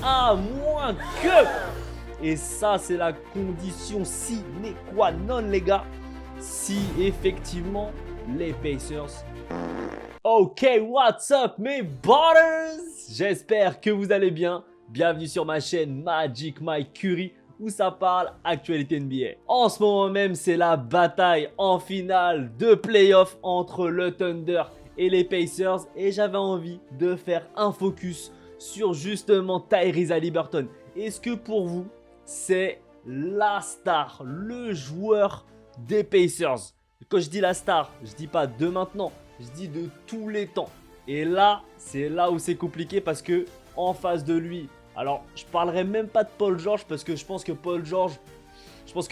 à moins que... Et ça, c'est la condition sine qua non, les gars. Si effectivement, les Pacers... Ok, what's up, mes butters? J'espère que vous allez bien. Bienvenue sur ma chaîne Magic Mike Curry, où ça parle actualité NBA. En ce moment même, c'est la bataille en finale de playoff entre le Thunder et les Pacers. Et j'avais envie de faire un focus sur justement Tyrese Haliburton. Est-ce que pour vous, c'est la star, le joueur des Pacers? Quand je dis la star, je dis pas de maintenant, je dis de tous les temps. Et là, c'est là où c'est compliqué parce que en face de lui, alors je parlerai même pas de Paul George parce que je pense que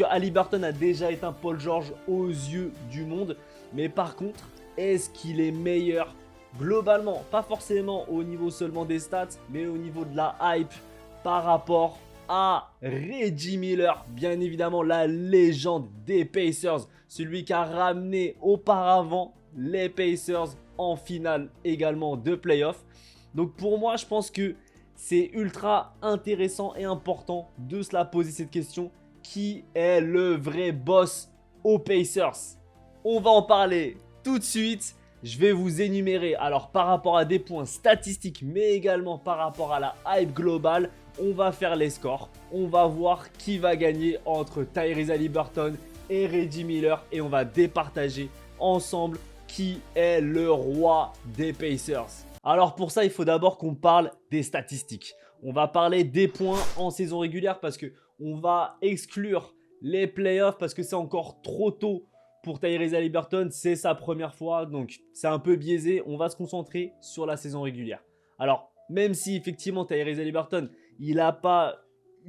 Haliburton a déjà été un Paul George aux yeux du monde. Mais par contre, est-ce qu'il est meilleur globalement? Pas forcément au niveau seulement des stats, mais au niveau de la hype par rapport à Reggie Miller, bien évidemment la légende des Pacers, celui qui a ramené auparavant les Pacers en finale également de playoff. Donc pour moi, je pense que c'est ultra intéressant et important de se la poser cette question. Qui est le vrai boss aux Pacers? On va en parler tout de suite. Je vais vous énumérer, alors par rapport à des points statistiques, mais également par rapport à la hype globale, on va faire les scores. On va voir qui va gagner entre Tyrese Haliburton et Reggie Miller. Et on va départager ensemble qui est le roi des Pacers. Alors pour ça, il faut d'abord qu'on parle des statistiques. On va parler des points en saison régulière parce qu'on va exclure les playoffs parce que c'est encore trop tôt. Pour Tyrese Haliburton, c'est sa première fois, donc c'est un peu biaisé. On va se concentrer sur la saison régulière. Alors, même si effectivement Tyrese Haliburton, il n'a pas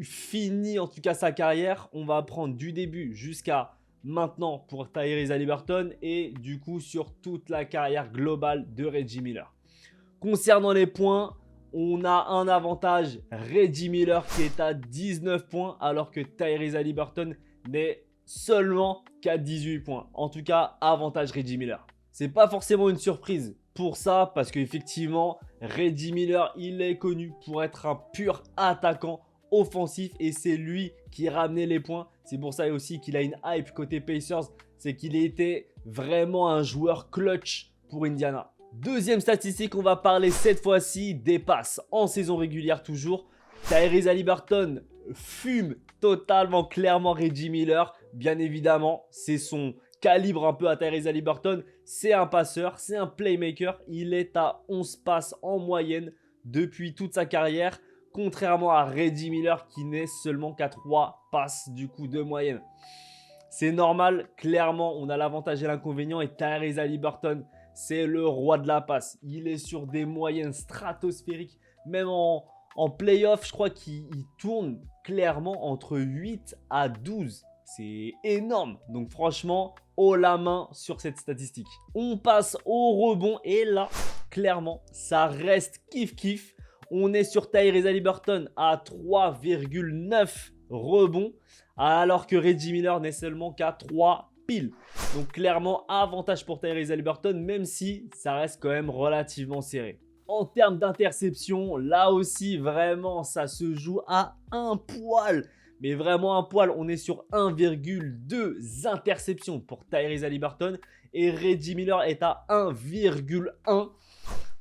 fini en tout cas sa carrière, on va prendre du début jusqu'à maintenant pour Tyrese Haliburton et du coup sur toute la carrière globale de Reggie Miller. Concernant les points, on a un avantage, Reggie Miller qui est à 19 points alors que Tyrese Haliburton n'est seulement qu'à 18 points. En tout cas, avantage Reggie Miller. C'est pas forcément une surprise pour ça parce qu'effectivement, Reggie Miller, il est connu pour être un pur attaquant offensif et c'est lui qui ramenait les points. C'est pour ça aussi qu'il a une hype côté Pacers, c'est qu'il était vraiment un joueur clutch pour Indiana. Deuxième statistique, on va parler cette fois-ci des passes en saison régulière toujours. Tyrese Haliburton fume totalement clairement Reggie Miller. Bien évidemment, c'est son calibre un peu à Tyrese Haliburton. C'est un passeur, c'est un playmaker. Il est à 11 passes en moyenne depuis toute sa carrière. Contrairement à Reggie Miller qui n'est seulement qu'à 3 passes du coup de moyenne. C'est normal, clairement, on a l'avantage et l'inconvénient. Et Tyrese Haliburton, c'est le roi de la passe. Il est sur des moyennes stratosphériques. Même en playoff, je crois qu'il tourne clairement entre 8 à 12. C'est énorme. Donc franchement, haut la main sur cette statistique. On passe au rebond. Et là, clairement, ça reste kiff-kiff. On est sur Tyrese Haliburton à 3,9 rebonds. Alors que Reggie Miller n'est seulement qu'à 3 piles. Donc clairement, avantage pour Tyrese Haliburton, même si ça reste quand même relativement serré. En termes d'interception, là aussi, vraiment, ça se joue à un poil. Mais vraiment un poil, on est sur 1,2 interceptions pour Tyrese Haliburton. Et Reggie Miller est à 1,1.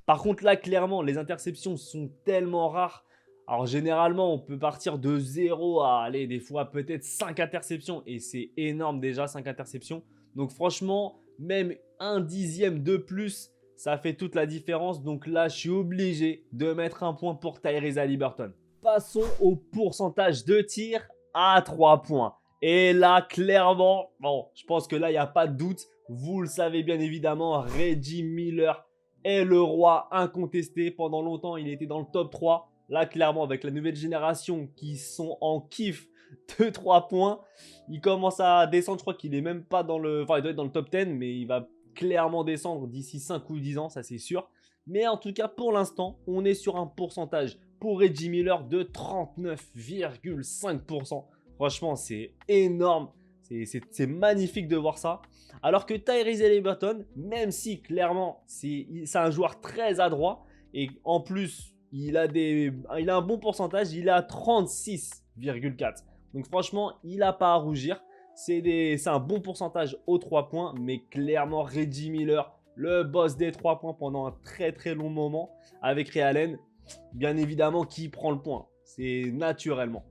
Par contre, là, clairement, les interceptions sont tellement rares. Alors, généralement, on peut partir de 0 à, aller des fois, peut-être 5 interceptions. Et c'est énorme déjà, 5 interceptions. Donc, franchement, même un dixième de plus, ça fait toute la différence. Donc là, je suis obligé de mettre un point pour Tyrese Haliburton. Passons au pourcentage de tir à 3 points. Et là, clairement, bon, je pense que là, il n'y a pas de doute. Vous le savez bien évidemment, Reggie Miller est le roi incontesté. Pendant longtemps, il était dans le top 3. Là, clairement, avec la nouvelle génération qui sont en kiff de 3 points, il commence à descendre. Je crois qu'il est même pas dans le... Enfin, il doit être dans le top 10, mais il va clairement descendre d'ici 5 ou 10 ans, ça c'est sûr. Mais en tout cas, pour l'instant, on est sur un pourcentage pour Reggie Miller de 39,5%. Franchement, c'est énorme. C'est magnifique de voir ça. Alors que Tyrese Haliburton, même si clairement c'est un joueur très adroit, et en plus, il a un bon pourcentage, il est à 36,4. Donc franchement, il n'a pas à rougir. C'est un bon pourcentage aux 3 points, mais clairement Reggie Miller, le boss des 3 points pendant un très très long moment avec Ray Allen, bien évidemment qui prend le point. C'est naturellement.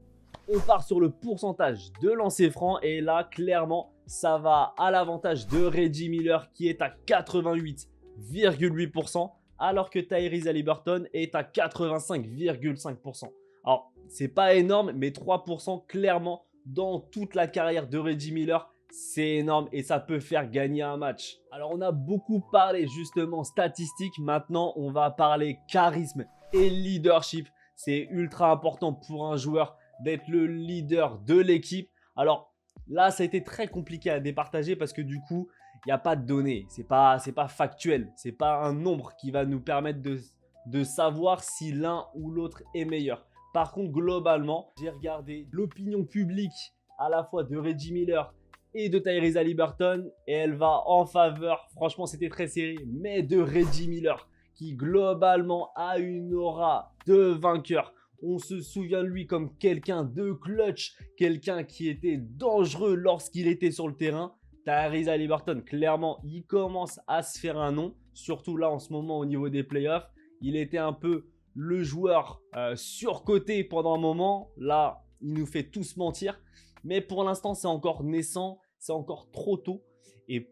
On part sur le pourcentage de lancers francs et là clairement ça va à l'avantage de Reggie Miller qui est à 88,8% alors que Tyrese Haliburton est à 85,5%. Alors c'est pas énorme mais 3% clairement dans toute la carrière de Reggie Miller, c'est énorme et ça peut faire gagner un match. Alors on a beaucoup parlé justement statistiques, maintenant on va parler charisme et leadership. C'est ultra important pour un joueur d'être le leader de l'équipe. Alors là ça a été très compliqué à départager parce que du coup il n'y a pas de données, c'est pas factuel, c'est pas un nombre qui va nous permettre de savoir si l'un ou l'autre est meilleur. Par contre, globalement, j'ai regardé l'opinion publique à la fois de Reggie Miller et de Tyrese Haliburton et elle va en faveur, franchement c'était très serré, mais de Reggie Miller qui globalement a une aura de vainqueur. On se souvient de lui comme quelqu'un de clutch, quelqu'un qui était dangereux lorsqu'il était sur le terrain. Tyrese Haliburton, clairement, il commence à se faire un nom, surtout là en ce moment au niveau des playoffs. Il était un peu le joueur surcoté pendant un moment. Là, il nous fait tous mentir. Mais pour l'instant, c'est encore naissant, c'est encore trop tôt. Et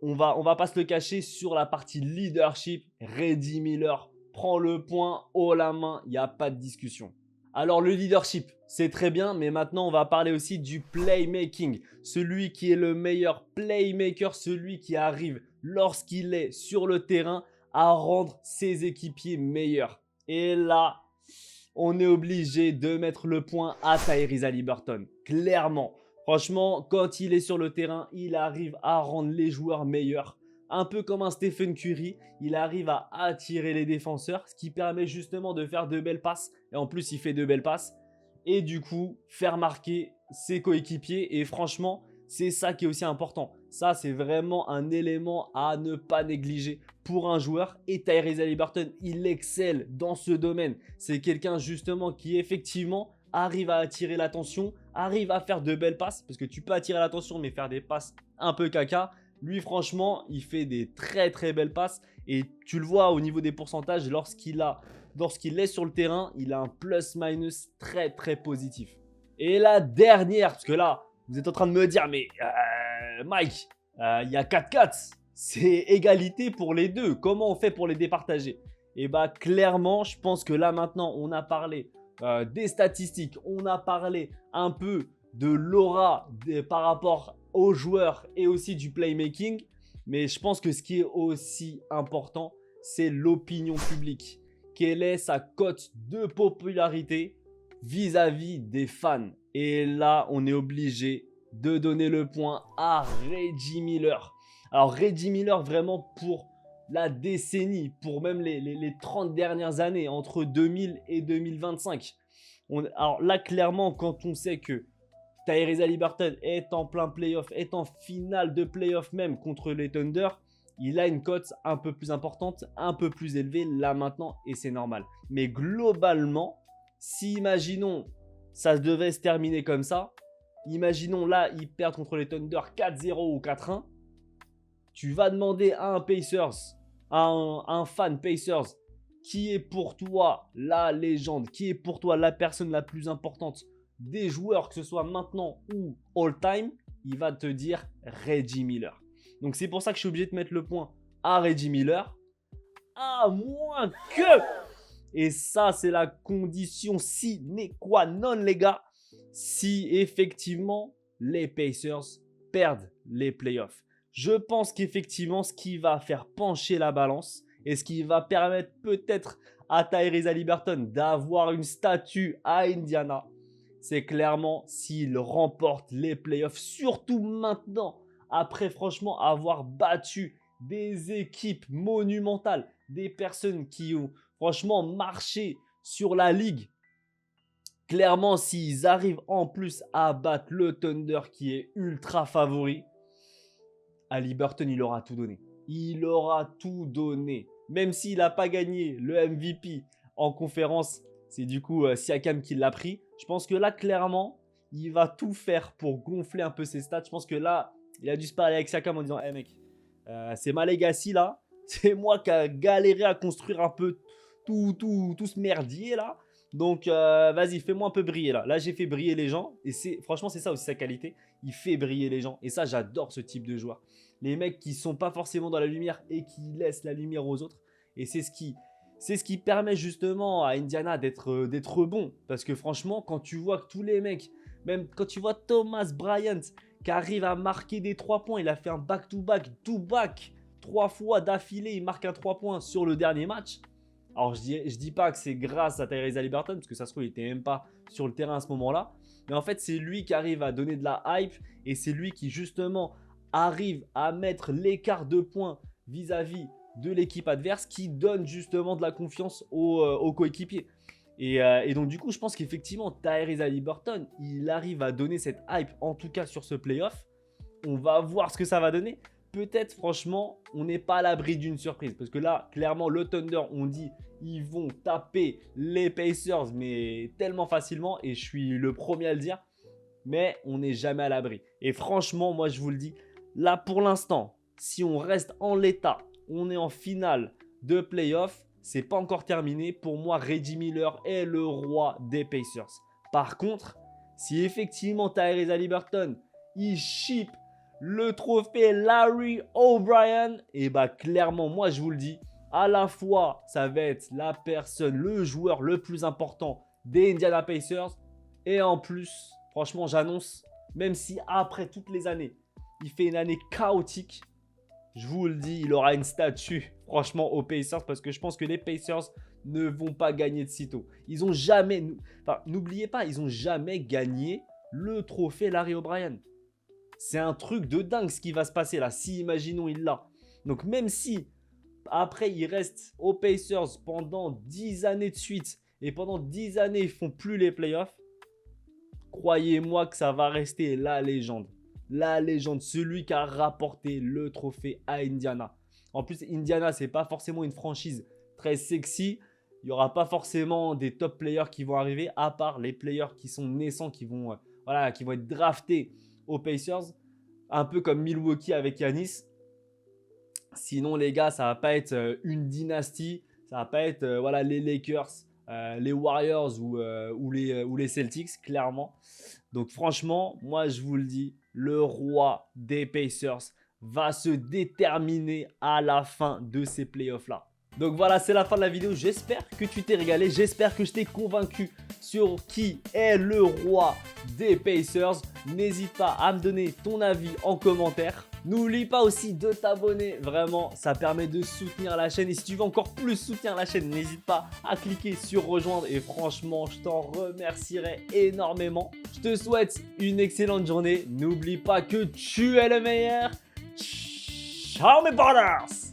on va pas se le cacher sur la partie leadership. Reggie Miller prend le point haut la main, il n'y a pas de discussion. Alors le leadership, c'est très bien, mais maintenant on va parler aussi du playmaking. Celui qui est le meilleur playmaker, celui qui arrive lorsqu'il est sur le terrain à rendre ses équipiers meilleurs. Et là, on est obligé de mettre le point à Tyrese Haliburton. Clairement, franchement, quand il est sur le terrain, il arrive à rendre les joueurs meilleurs. Un peu comme un Stephen Curry, il arrive à attirer les défenseurs, ce qui permet justement de faire de belles passes. Et en plus, il fait de belles passes. Et du coup, faire marquer ses coéquipiers. Et franchement, c'est ça qui est aussi important. Ça, c'est vraiment un élément à ne pas négliger pour un joueur. Et Tyrese Haliburton, il excelle dans ce domaine. C'est quelqu'un justement qui effectivement arrive à attirer l'attention, arrive à faire de belles passes. Parce que tu peux attirer l'attention, mais faire des passes un peu caca. Lui, franchement, il fait des très très belles passes et tu le vois au niveau des pourcentages, lorsqu'il est sur le terrain, il a un plus-minus très très positif. Et la dernière, parce que là, vous êtes en train de me dire, mais Mike, il y a 4-4, c'est égalité pour les deux. Comment on fait pour les départager? Et bah clairement, je pense que là maintenant, on a parlé des statistiques, on a parlé un peu de l'aura par rapport aux joueurs et aussi du playmaking. Mais je pense que ce qui est aussi important, c'est l'opinion publique. Quelle est sa cote de popularité vis-à-vis des fans? Et là, on est obligé de donner le point à Reggie Miller. Alors Reggie Miller, vraiment pour la décennie, pour même les 30 dernières années, entre 2000 et 2025. Alors là, clairement, quand on sait que Tyrese Haliburton est en plein playoff, est en finale de playoff même contre les Thunder, il a une cote un peu plus importante, un peu plus élevée là maintenant et c'est normal. Mais globalement, si imaginons ça devait se terminer comme ça, imaginons là ils perdent contre les Thunder 4-0 ou 4-1, tu vas demander à un Pacers, à un fan Pacers, qui est pour toi la légende, qui est pour toi la personne la plus importante des joueurs, que ce soit maintenant ou all-time, il va te dire Reggie Miller. Donc c'est pour ça que je suis obligé de mettre le point à Reggie Miller, à moins que, et ça c'est la condition sine qua non les gars, si effectivement les Pacers perdent les playoffs. Je pense qu'effectivement ce qui va faire pencher la balance et ce qui va permettre peut-être à Tyrese Haliburton d'avoir une statue à Indiana, c'est clairement s'il remporte les playoffs, surtout maintenant, après franchement avoir battu des équipes monumentales, des personnes qui ont franchement marché sur la ligue. Clairement, s'ils arrivent en plus à battre le Thunder qui est ultra favori, Haliburton, il aura tout donné. Il aura tout donné. Même s'il n'a pas gagné le MVP en conférence, c'est du coup Siakam qui l'a pris. Je pense que là, clairement, il va tout faire pour gonfler un peu ses stats. Je pense que là, il a dû se parler avec Siakam en disant hey mec, c'est ma legacy là. C'est moi qui a galéré à construire un peu tout ce merdier là. Donc, vas-y, fais-moi un peu briller là. Là, j'ai fait briller les gens. Et franchement, c'est ça aussi sa qualité. Il fait briller les gens. Et ça, j'adore ce type de joueur. Les mecs qui sont pas forcément dans la lumière et qui laissent la lumière aux autres. Et c'est ce qui permet justement à Indiana d'être bon. Parce que franchement, quand tu vois que tous les mecs, même quand tu vois Thomas Bryant qui arrive à marquer des 3 points, il a fait un back-to-back, 3 fois d'affilée, il marque un 3 points sur le dernier match. Alors, je dis pas que c'est grâce à Tyrese Haliburton, parce que ça se trouve, il n'était même pas sur le terrain à ce moment-là. Mais en fait, c'est lui qui arrive à donner de la hype et c'est lui qui, justement, arrive à mettre l'écart de points vis-à-vis de l'équipe adverse qui donne, justement, de la confiance aux coéquipiers. Et donc, du coup, je pense qu'effectivement, Tyrese Haliburton, il arrive à donner cette hype, en tout cas sur ce playoff. On va voir ce que ça va donner. Peut-être, franchement, on n'est pas à l'abri d'une surprise. Parce que là, clairement, le Thunder, on dit, ils vont taper les Pacers, mais tellement facilement. Et je suis le premier à le dire. Mais on n'est jamais à l'abri. Et franchement, moi, je vous le dis, là, pour l'instant, si on reste en l'état, on est en finale de playoff, c'est pas encore terminé. Pour moi, Reggie Miller est le roi des Pacers. Par contre, si effectivement Tyrese Haliburton, il ship le trophée Larry O'Brien, et bah clairement, moi je vous le dis, à la fois ça va être la personne, le joueur le plus important des Indiana Pacers, et en plus, franchement j'annonce, même si après toutes les années, il fait une année chaotique, je vous le dis, il aura une statue franchement aux Pacers, parce que je pense que les Pacers ne vont pas gagner de sitôt. Ils ont jamais, enfin n'oubliez pas, ils ont jamais gagné le trophée Larry O'Brien. C'est un truc de dingue ce qui va se passer là, si imaginons il l'a. Donc même si après il reste aux Pacers pendant 10 années de suite et pendant 10 années ils font plus les playoffs, croyez-moi que ça va rester la légende. La légende, celui qui a rapporté le trophée à Indiana. En plus, Indiana, c'est pas forcément une franchise très sexy. Il n'y aura pas forcément des top players qui vont arriver, à part les players qui sont naissants, qui vont être draftés aux Pacers, un peu comme Milwaukee avec Giannis. Sinon, les gars, ça va pas être une dynastie. Ça va pas être les Lakers, les Warriors ou les Celtics, clairement. Donc, franchement, moi, je vous le dis, le roi des Pacers va se déterminer à la fin de ces playoffs-là. Donc voilà, c'est la fin de la vidéo. J'espère que tu t'es régalé. J'espère que je t'ai convaincu sur qui est le roi des Pacers. N'hésite pas à me donner ton avis en commentaire. N'oublie pas aussi de t'abonner. Vraiment, ça permet de soutenir la chaîne. Et si tu veux encore plus soutenir la chaîne, n'hésite pas à cliquer sur rejoindre. Et franchement, je t'en remercierai énormément. Je te souhaite une excellente journée. N'oublie pas que tu es le meilleur. Ciao mes brothers!